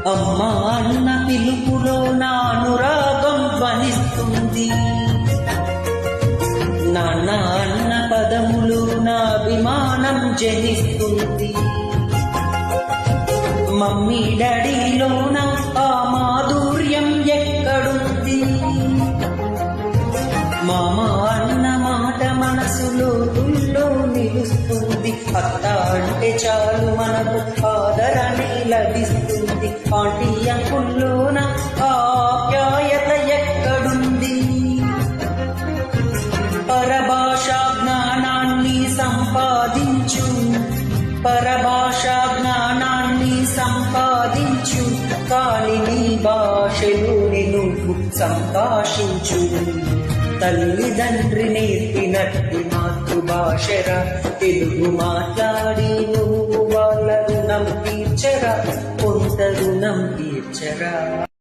అమ్మ అన్న పిలుపులో నా అనురాగం ధ్వనిస్తుంది. నాన్న అన్న పదములు నా అభిమానం జనిస్తుంది. మమ్మీ డాడీలోన ఆ మాధుర్యం ఎక్కడుంది? మామ అన్న మాట మనసులో గుళ్ళో నిలుస్తుంది. అత్త అంటే చాలు మనకు ఆదరణి లభిస్తుంది. ఆంటీ అంకుల్లోన ఆప్యాయత ఎక్కడుంది? పరభాషా జ్ఞానాన్ని సంపాదించు, పరభాషా జ్ఞానాన్ని సంపాదించు, కాని నీ భాషలోని నువ్వు సంభాషించు. తల్లిదండ్రి నేర్పినట్టి మాతృభాషరా, తెలుగు మాట్లాడి నువ్వు వాళ్ళ రుణం తీర్చరా, కొంత రుణం తీర్చరా.